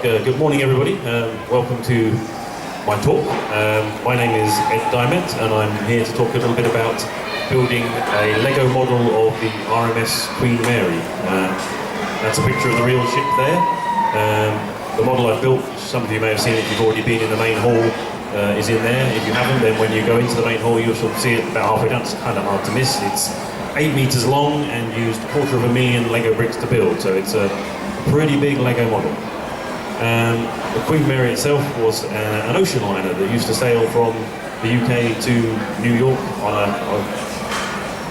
Good morning, everybody. Welcome to my talk. My name is Ed Diment, and I'm here to talk a little bit about building a Lego model of the RMS Queen Mary. That's a picture of the real ship there. The model I've built, some of you may have seen it if you've already been in the main hall, is in there. If you haven't, then when you go into the main hall, you shall see it about halfway down. It's kind of hard to miss. It's 8 meters long and used 250,000 Lego bricks to build, so it's a pretty big Lego model. The Queen Mary itself was an ocean liner that used to sail from the UK to New York on a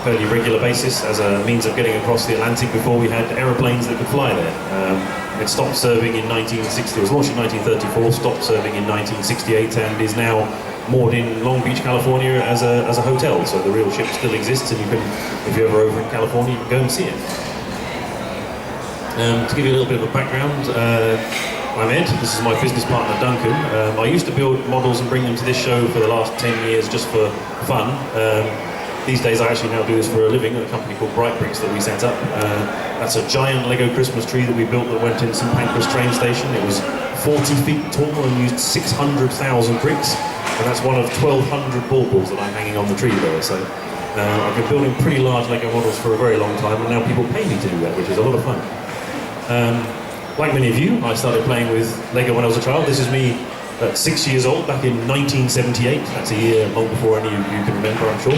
fairly regular basis as a means of getting across the Atlantic before we had aeroplanes that could fly there. It stopped serving in 1960, it was launched in 1934, stopped serving in 1968, and is now moored in Long Beach, California as a hotel. So the real ship still exists, and you can, if you're ever over in California, you can go and see it. To give you a little bit of a background, I'm Ed, this is my business partner Duncan. I used to build models and bring them to this show for the last 10 years just for fun. These days I actually now do this for a living at a company called Bright Bricks that we set up. That's a giant Lego Christmas tree that we built that went in St Pancras train station. It was 40 feet tall and used 600,000 bricks, and that's one of 1,200 baubles that I'm hanging on the tree there. So I've been building pretty large Lego models for a very long time, and now people pay me to do that, which is a lot of fun. Like many of you, I started playing with Lego when I was a child. This is me at 6 years old, back in 1978. That's a year long before any of you can remember, I'm sure.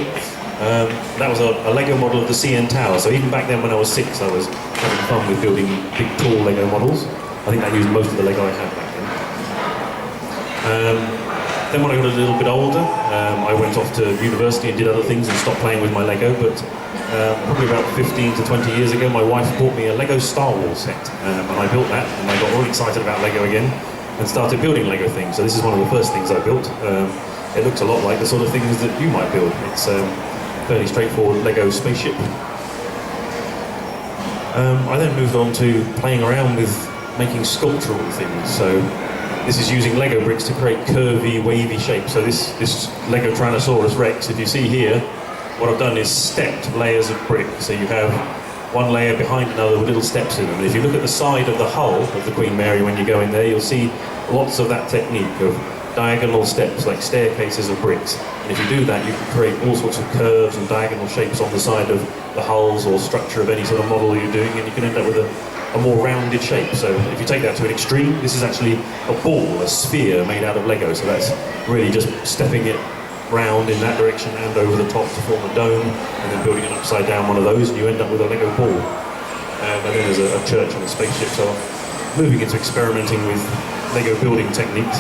That was a Lego model of the CN Tower. So even back then when I was 6, I was having fun with building big, tall Lego models. I think I used most of the Lego I had back then. Then when I got a little bit older, I went off to university and did other things and stopped playing with my Lego, but probably about 15 to 20 years ago, my wife bought me a Lego Star Wars set, and I built that, and I got all excited about Lego again, and started building Lego things. So this is one of the first things I built. It looks a lot like the sort of things that you might build. It's a fairly straightforward Lego spaceship. I then moved on to playing around with making sculptural things. So this is using Lego bricks to create curvy, wavy shapes. So this Lego Tyrannosaurus Rex, if you see here, what I've done is stepped layers of brick. So you have one layer behind another with little steps in them. And if you look at the side of the hull of the Queen Mary when you go in there, you'll see lots of that technique of diagonal steps, like staircases of bricks. And if you do that, you can create all sorts of curves and diagonal shapes on the side of the hulls or structure of any sort of model you're doing, and you can end up with a more rounded shape. So if you take that to an extreme, this is actually a ball, a sphere made out of Lego. So that's really just stepping it round in that direction and over the top to form a dome, and then building an upside down one of those, and you end up with a Lego ball. And then there's a church and a spaceship. So I'm moving into experimenting with Lego building techniques.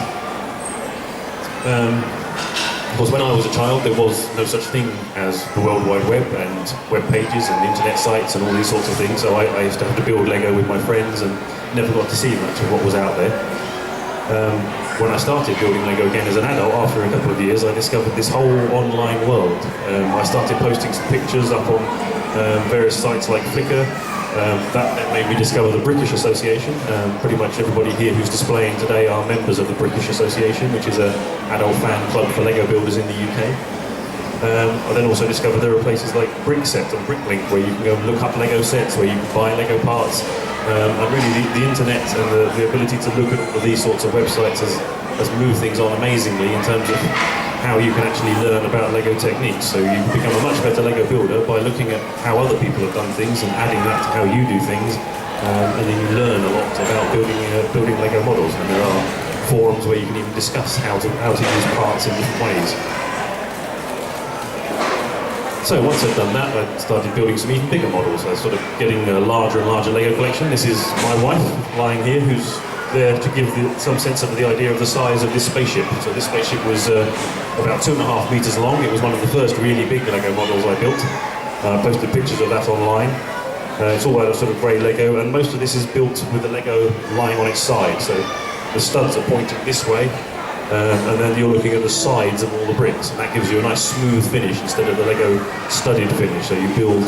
Of course, when I was a child, there was no such thing as the World Wide Web and web pages and internet sites and all these sorts of things, so I used to have to build Lego with my friends and never got to see much of what was out there. When I started building Lego again as an adult, after a couple of years, I discovered this whole online world. I started posting some pictures up on various sites like Flickr. That made me discover the Brickish Association. Pretty much everybody here who's displaying today are members of the Brickish Association, which is an adult fan club for Lego builders in the UK. I then also discovered there are places like Brickset and Bricklink where you can go and look up Lego sets, where you can buy Lego parts. And really the internet and the ability to look at all of these sorts of websites has moved things on amazingly in terms of how you can actually learn about Lego techniques. So you can become a much better Lego builder by looking at how other people have done things and adding that to how you do things, and then you learn a lot about building Lego models. And there are forums where you can even discuss how to use parts in different ways. So once I'd done that, I started building some even bigger models. I was sort of getting a larger and larger Lego collection. This is my wife lying here, who's there to give some sense of the idea of the size of this spaceship. So this spaceship was about 2.5 meters long. It was one of the first really big Lego models I built. I posted pictures of that online. It's all out of sort of grey Lego, and most of this is built with the Lego lying on its side. So the studs are pointing this way, and then you're looking at the sides of all the bricks, and that gives you a nice smooth finish instead of the Lego studded finish. So you build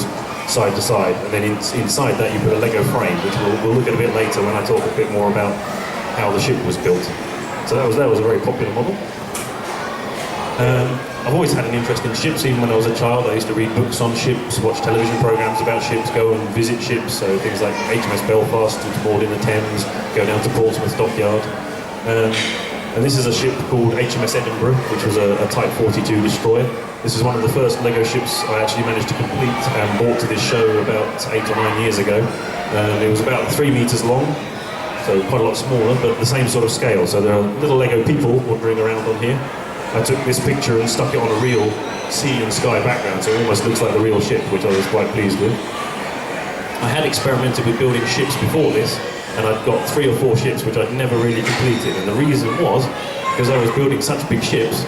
side to side, and then inside that you put a Lego frame, which we'll look at a bit later when I talk a bit more about how the ship was built. So that was a very popular model. I've always had an interest in ships. Even when I was a child, I used to read books on ships, watch television programs about ships, go and visit ships. So things like HMS Belfast, which moored in the Thames, go down to Portsmouth Dockyard. And this is a ship called HMS Edinburgh, which was a Type 42 destroyer. This is one of the first Lego ships I actually managed to complete and brought to this show about 8 or 9 years ago. It was about 3 meters long, so quite a lot smaller, but the same sort of scale. So there are little Lego people wandering around on here. I took this picture and stuck it on a real sea and sky background, so it almost looks like the real ship, which I was quite pleased with. I had experimented with building ships before this, and I'd got 3 or 4 ships which I'd never really completed, and the reason was because I was building such big ships,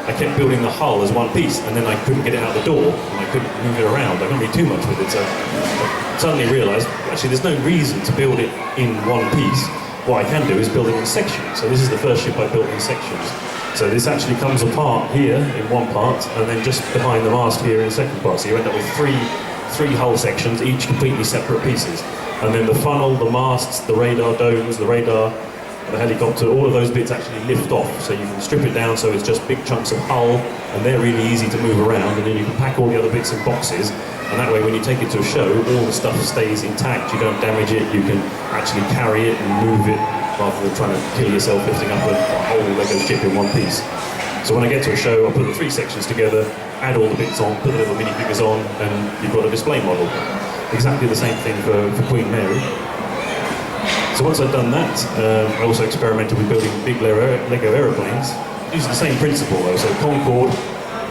I kept building the hull as one piece, and then I couldn't get it out the door, and I couldn't move it around. I couldn't be too much with it, so I suddenly realised, actually there's no reason to build it in one piece. What I can do is build it in sections. So this is the first ship I built in sections. So this actually comes apart here in one part, and then just behind the mast here in the second part. So you end up with three hull sections, each completely separate pieces. And then the funnel, the masts, the radar domes, the radar, the helicopter, all of those bits actually lift off. So you can strip it down so it's just big chunks of hull, and they're really easy to move around, and then you can pack all the other bits in boxes, and that way when you take it to a show, all the stuff stays intact, you don't damage it, you can actually carry it and move it, rather than trying to kill yourself lifting up a whole Lego ship in one piece. So when I get to a show, I put the 3 sections together, add all the bits on, put the little minifigures on, and you've got a display model. Exactly the same thing for Queen Mary. So once I'd done that, I also experimented with building big Lego aeroplanes, using the same principle though. So Concorde,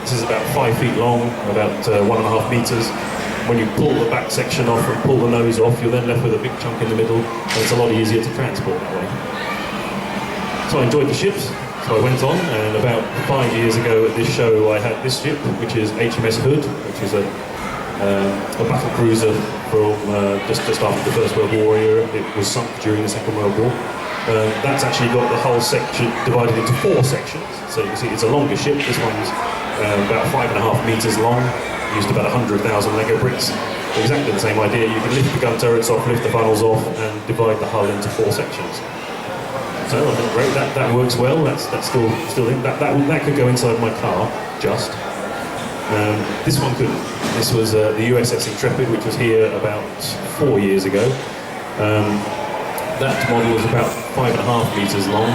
this is about 5 feet long, about 1.5 meters. When you pull the back section off and pull the nose off, you're then left with a big chunk in the middle, and it's a lot easier to transport that way. So I enjoyed the ships, so I went on, and about 5 years ago at this show I had this ship, which is HMS Hood, which is a battle cruiser from just after the First World War era. It was sunk during the Second World War. That's actually got the whole section divided into 4 sections. So you can see it's a longer ship. This one's about 5.5 meters long, used about 100,000 Lego bricks. Exactly the same idea. You can lift the gun turrets off, lift the funnels off, and divide the hull into 4 sections. So I think great, that works well. That's still in. That could go inside my car, just. This one couldn't. This was the USS Intrepid, which was here about 4 years ago. That model was about 5.5 meters long.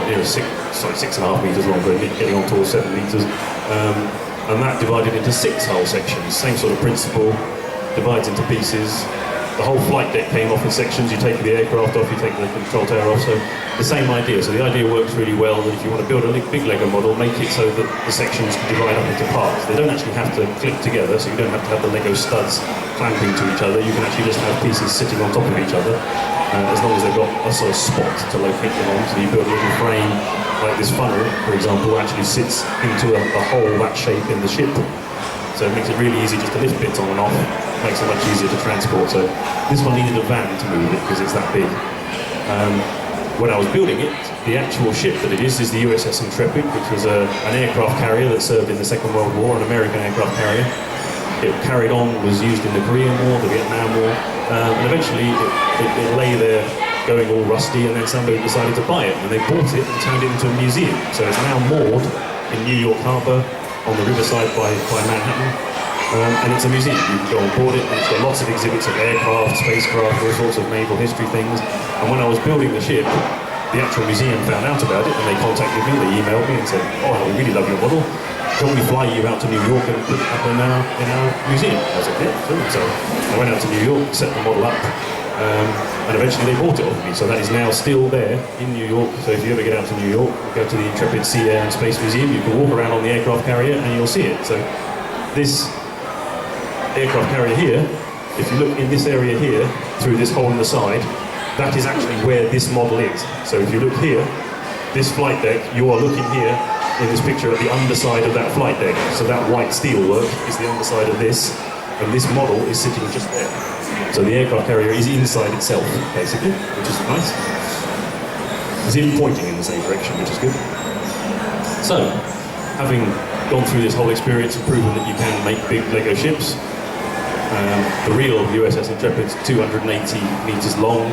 Near 6.5 meters long, but getting on towards 7 meters. And that divided into 6 hull sections. Same sort of principle, divides into pieces. The whole flight deck came off in sections. You take the aircraft off, you take the control tower off. So the same idea. So the idea works really well that if you want to build a big Lego model, make it so that the sections can divide up into parts. They don't actually have to click together, so you don't have to have the Lego studs clamping to each other. You can actually just have pieces sitting on top of each other, as long as they've got a sort of spot to locate them on. So you build a little frame, like this funnel, for example, actually sits into a hole that shape in the ship. So it makes it really easy just to lift bits on and off. It makes it much easier to transport. So this one needed a van to move it because it's that big. When I was building it, the actual ship that it is the USS Intrepid, which was an aircraft carrier that served in the Second World War, an American aircraft carrier. It carried on, was used in the Korean War, the Vietnam War, and eventually it lay there going all rusty, and then somebody decided to buy it, and they bought it and turned it into a museum. So it's now moored in New York Harbor on the riverside by Manhattan, and it's a museum. You can go on board it, and it's got lots of exhibits of aircraft, spacecraft, all sorts of naval history things. And when I was building the ship, the actual museum found out about it, and they contacted me, they emailed me and said, "Oh, we really love your model. Can we fly you out to New York and put it up in our museum?" I was like, "Yeah, sure." So I went out to New York, set the model up, and eventually they bought it off me. So that is now still there in New York. So if you ever get out to New York, go to the Intrepid Sea, Air and Space Museum, you can walk around on the aircraft carrier and you'll see it. So this aircraft carrier here, if you look in this area here, through this hole in the side, that is actually where this model is. So if you look here, this flight deck, you are looking here in this picture at the underside of that flight deck. So that white steelwork is the underside of this, and this model is sitting just there. So the aircraft carrier is inside itself, basically, which is nice. It's even pointing in the same direction, which is good. So, having gone through this whole experience and proven that you can make big Lego ships, the real USS Intrepid is 280 meters long.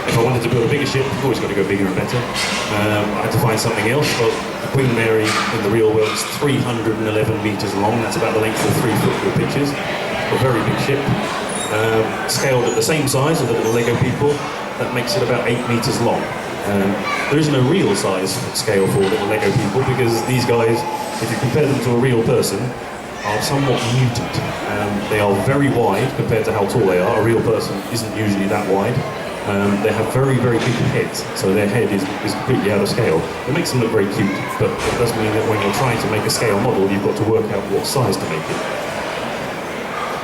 If I wanted to build a bigger ship, I've always got to go bigger and better. I had to find something else. Well, the Queen Mary in the real world is 311 metres long. That's about the length of 3 football pitches. A very big ship. Scaled at the same size as the little Lego people. That makes it about 8 metres long. There is no real size scale for little Lego people because these guys, if you compare them to a real person, are somewhat muted. They are very wide compared to how tall they are. A real person isn't usually that wide. They have very, very big heads, so their head is completely out of scale. It makes them look very cute, but it does mean that when you're trying to make a scale model, you've got to work out what size to make it.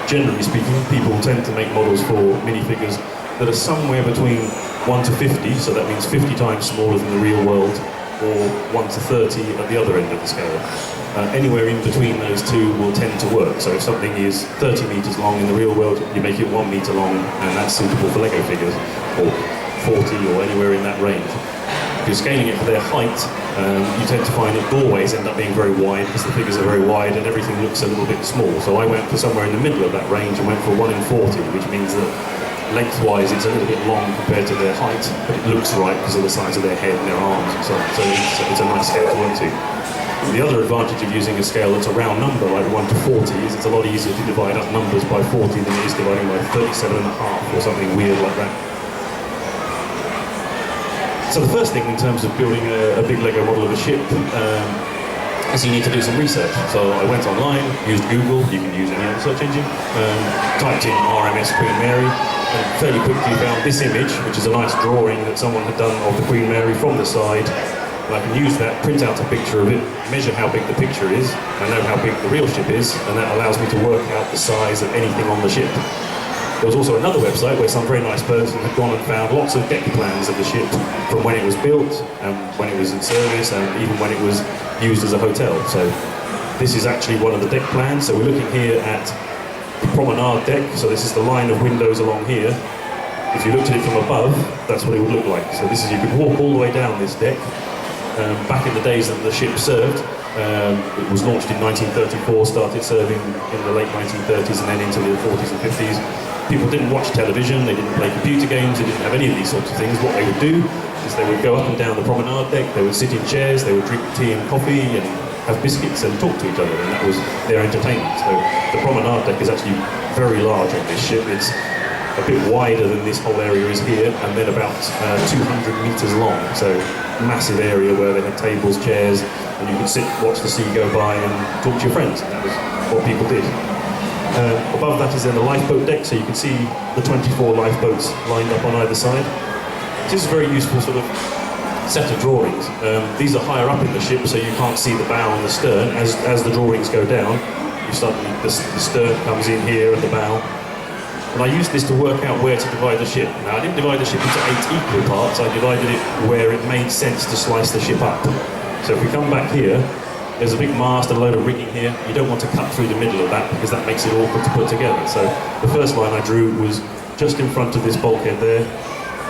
Generally speaking, people tend to make models for minifigures that are somewhere between 1 to 50, so that means 50 times smaller than the real world, or 1 to 30 at the other end of the scale. Anywhere in between those two will tend to work. So if something is 30 metres long in the real world, you make it 1 metre long, and that's suitable for Lego figures, or 40 or anywhere in that range. If you're scaling it for their height, you tend to find that doorways end up being very wide because the figures are very wide and everything looks a little bit small. So I went for somewhere in the middle of that range and went for 1 in 40, which means that lengthwise it's a little bit long compared to their height, but it looks right because of the size of their head and their arms and so on. So it's a nice scale to work to. The other advantage of using a scale that's a round number, like 1 to 40, is it's a lot easier to divide up numbers by 40 than it is dividing by 37 and a half or something weird like that. So the first thing in terms of building a big Lego model of a ship is you need to do some research. So I went online, used Google, you can use any other search engine, typed in RMS Queen Mary, and fairly quickly found this image, which is a nice drawing that someone had done of the Queen Mary from the side. And I can use that, print out a picture of it, measure how big the picture is, I know how big the real ship is, and that allows me to work out the size of anything on the ship. There was also another website where some very nice person had gone and found lots of deck plans of the ship from when it was built, and when it was in service, and even when it was used as a hotel. So this is actually one of the deck plans. So we're looking here at the promenade deck. So this is the line of windows along here. If you looked at it from above, that's what it would look like. So this is, you could walk all the way down this deck. Back in the days that the ship served, it was launched in 1934, started serving in the late 1930s and then into the 40s and 50s. People didn't watch television, they didn't play computer games, they didn't have any of these sorts of things. What they would do is they would go up and down the promenade deck, they would sit in chairs, they would drink tea and coffee and have biscuits and talk to each other, and that was their entertainment. So the promenade deck is actually very large on this ship. It's a bit wider than this whole area is here, and then about 200 metres long. So massive area where they had tables, chairs, and you could sit, watch the sea go by and talk to your friends. And that was what people did. Above that is then the lifeboat deck, so you can see the 24 lifeboats lined up on either side. This is a very useful sort of set of drawings. These are higher up in the ship, so you can't see the bow and the stern. As the drawings go down, the stern comes in here at the bow. And I used this to work out where to divide the ship. Now, I didn't divide the ship into 8 equal parts, I divided it where it made sense to slice the ship up. So if we come back here, there's a big mast and a load of rigging here. You don't want to cut through the middle of that because that makes it awkward to put together. So the first line I drew was just in front of this bulkhead there.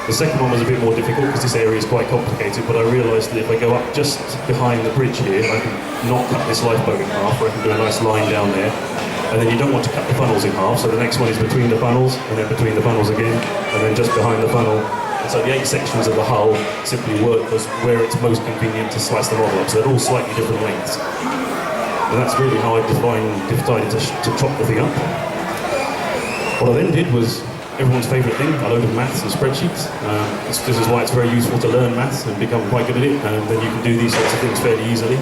The second one was a bit more difficult because this area is quite complicated, but I realised that if I go up just behind the bridge here, I can not cut this lifeboat in half, or I can do a nice line down there. And then you don't want to cut the funnels in half, so the next one is between the funnels, and then between the funnels again, and then just behind the funnel. And so the 8 sections of the hull simply work as where it's most convenient to slice the model up, so they're all slightly different lengths. And that's really how I decided to chop the thing up. What I then did was everyone's favourite thing, a load of maths and spreadsheets. This is why it's very useful to learn maths and become quite good at it, and then you can do these sorts of things fairly easily.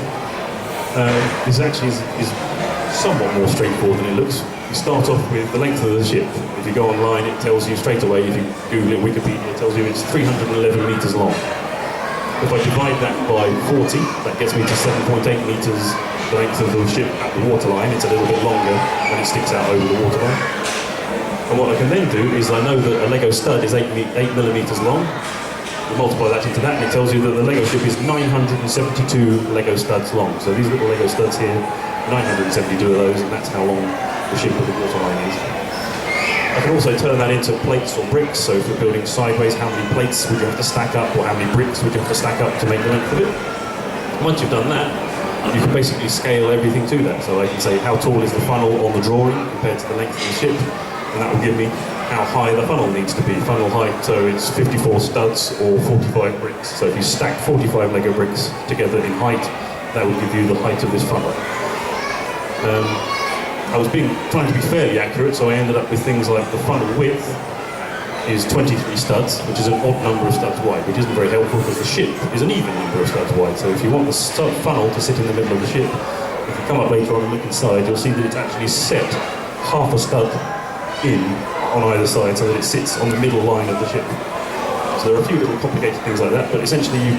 This actually is somewhat more straightforward than it looks. You start off with the length of the ship. If you go online, it tells you straight away, if you Google it, Wikipedia, it tells you it's 311 metres long. If I divide that by 40, that gets me to 7.8 metres the length of the ship at the waterline. It's a little bit longer when it sticks out over the waterline. And what I can then do is I know that a Lego stud is 8 millimetres long. You multiply that into that and it tells you that the Lego ship is 972 Lego studs long. So these little Lego studs here, 972 of those, and that's how long the ship with the waterline is. I can also turn that into plates or bricks, so if you're building sideways, how many plates would you have to stack up, or how many bricks would you have to stack up to make the length of it? Once you've done that, you can basically scale everything to that. So I can say how tall is the funnel on the drawing compared to the length of the ship, and that will give me how high the funnel needs to be. Funnel height, so it's 54 studs or 45 bricks. So if you stack 45 Lego bricks together in height, that will give you the height of this funnel. I was trying to be fairly accurate, so I ended up with things like the funnel width is 23 studs, which is an odd number of studs wide, which isn't very helpful because the ship is an even number of studs wide. So if you want the funnel to sit in the middle of the ship, if you come up later on and look inside, you'll see that it's actually set half a stud in on either side so that it sits on the middle line of the ship. So there are a few little complicated things like that, but essentially you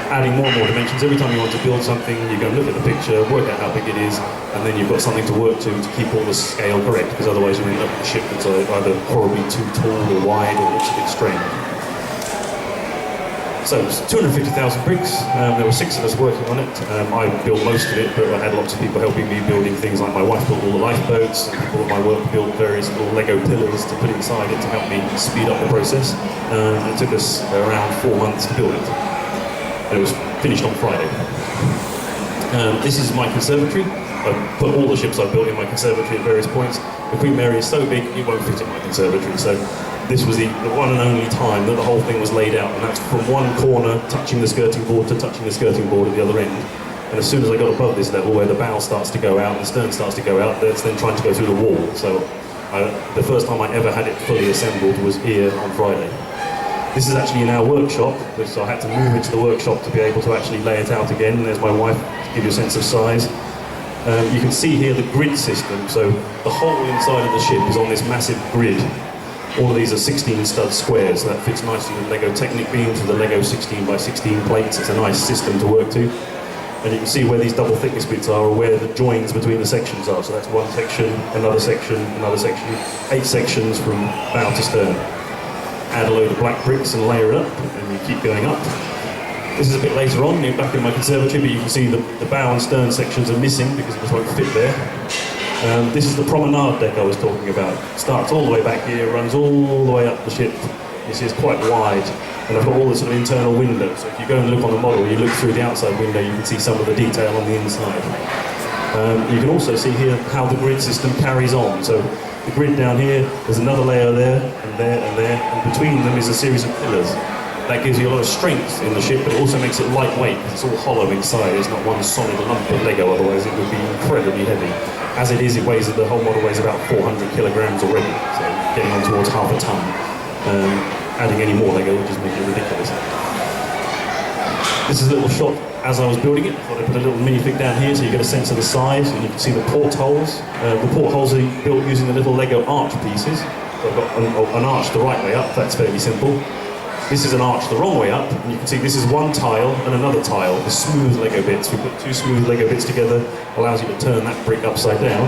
adding more and more dimensions. Every time you want to build something, you go and look at the picture, work out how big it is, and then you've got something to work to keep all the scale correct, because otherwise you end up with a ship that's either horribly too tall or wide or looks a bit strange. So it's 250,000 bricks. There were 6 of us working on it. I built most of it, but I had lots of people helping me building things like my wife built all the lifeboats, and people at my work built various little Lego pillars to put inside it to help me speed up the process. It took us around 4 months to build it. And it was finished on Friday. This is my conservatory. I put all the ships I've built in my conservatory at various points. The Queen Mary is so big, it won't fit in my conservatory. So this was the one and only time that the whole thing was laid out. And that's from one corner, touching the skirting board, to touching the skirting board at the other end. And as soon as I got above this level, where the bow starts to go out and the stern starts to go out, that's then trying to go through the wall. So the first time I ever had it fully assembled was here on Friday. This is actually in our workshop, so I had to move into the workshop to be able to actually lay it out again. There's my wife, to give you a sense of size. You can see here the grid system, so the whole inside of the ship is on this massive grid. All of these are 16 stud squares, so that fits nicely with Lego Technic beams with the Lego 16 by 16 plates. It's a nice system to work to. And you can see where these double thickness bits are, or where the joins between the sections are. So that's one section, another section, another section, 8 sections from bow to stern. Add a load of black bricks and layer it up, and you keep going up. This is a bit later on, back in my conservatory, but you can see the bow and stern sections are missing because it just won't fit there. This is the promenade deck I was talking about. It starts all the way back here, runs all the way up the ship. You see it's quite wide, and I've got all the sort of internal windows. So if you go and look on the model, you look through the outside window, you can see some of the detail on the inside. You can also see here how the grid system carries on. So the grid down here, there's another layer there, and there, and there, and between them is a series of pillars. That gives you a lot of strength in the ship, but it also makes it lightweight. It's all hollow inside. It's not one solid lump of Lego, otherwise it would be incredibly heavy. As it is, the whole model weighs about 400 kilograms already, so getting on towards half a ton. Adding any more Lego would just make it ridiculous. This is a little shot as I was building it. I thought I'd put a little minifig down here so you get a sense of the size, and you can see the portholes. The portholes are built using the little Lego arch pieces. So I've got an arch the right way up, that's fairly simple. This is an arch the wrong way up, and you can see this is one tile and another tile, the smooth Lego bits. We put 2 smooth Lego bits together, allows you to turn that brick upside down,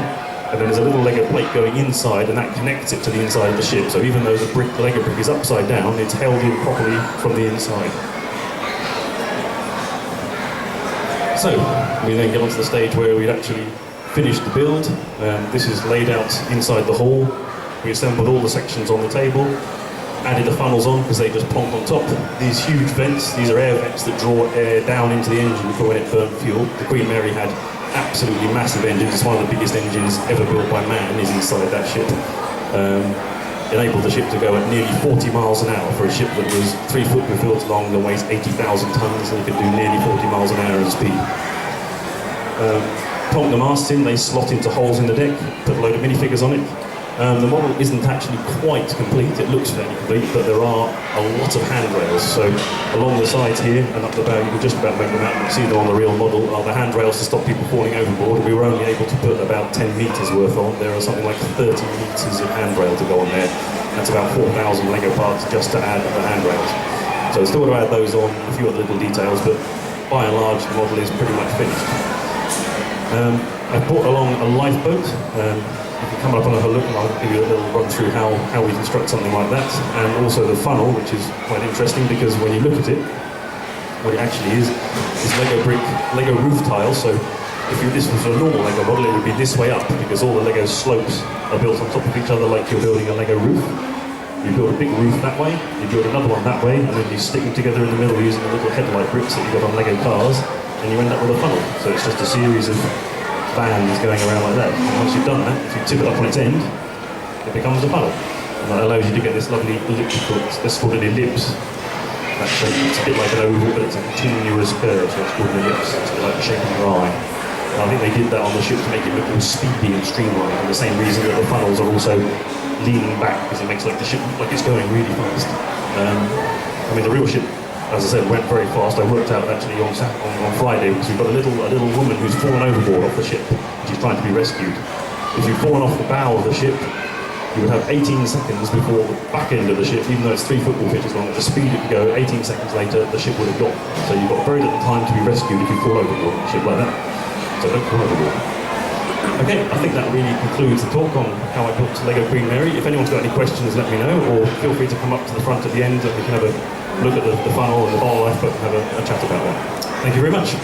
and then there's a little Lego plate going inside, and that connects it to the inside of the ship. So even though the Lego brick is upside down, it's held in properly from the inside. So we then get onto the stage where we'd actually finished the build. This is laid out inside the hall. We assembled all the sections on the table, added the funnels on because they just plonk on top. These huge vents, these are air vents that draw air down into the engine for when it burnt fuel. The Queen Mary had absolutely massive engines. It's one of the biggest engines ever built by man is inside that ship. Enabled the ship to go at nearly 40 miles an hour for a ship that was 3 foot with built long and weighs 80,000 tons, and it could do nearly 40 miles an hour of speed. Plonk the masts in, they slot into holes in the deck, put a load of minifigures on it. The model isn't actually quite complete, it looks fairly complete, but there are a lot of handrails. So along the sides here and up the bow, you can just about make them out. You can see them on the real model are the handrails to stop people falling overboard. We were only able to put about 10 metres worth on. There are something like 30 metres of handrail to go on there. That's about 4,000 Lego parts just to add the handrails. So still got to add those on, a few other little details, but by and large the model is pretty much finished. I brought along a lifeboat. You can come up and have a look, and I'll give you a little run through how we construct something like that, and also the funnel, which is quite interesting because when you look at it, what it actually is Lego brick, Lego roof tiles. So if this was a normal Lego model, it would be this way up because all the Lego slopes are built on top of each other like you're building a Lego roof. You build a big roof that way, you build another one that way, and then you stick them together in the middle using the little headlight bricks that you got on Lego cars, and you end up with a funnel. So it's just a series of bands going around like that. And once you've done that, if you tip it up on its end, it becomes a funnel. And that allows you to get this lovely elliptical, it's called an ellipse. It's a bit like an oval, but it's a continuous curve, so it's called an ellipse. It's a bit like the shape of your eye. And I think they did that on the ship to make it look more speedy and streamlined, for the same reason that the funnels are also leaning back, because it makes like the ship look like it's going really fast. I mean, the real ship, as I said, went very fast. I worked out actually on Friday, because we've got a little woman who's fallen overboard off the ship. She's trying to be rescued. If you've fallen off the bow of the ship, you would have 18 seconds before the back end of the ship, even though it's 3 football pitches long, at the speed it would go, 18 seconds later, the ship would have gone. So you've got very little time to be rescued if you fall overboard on a ship like that. So don't fall overboard. Okay, I think that really concludes the talk on how I built Lego Queen Mary. If anyone's got any questions, let me know, or feel free to come up to the front at the end and we can have a look at the funnel and the bottle life, but have a chat about that. Thank you very much.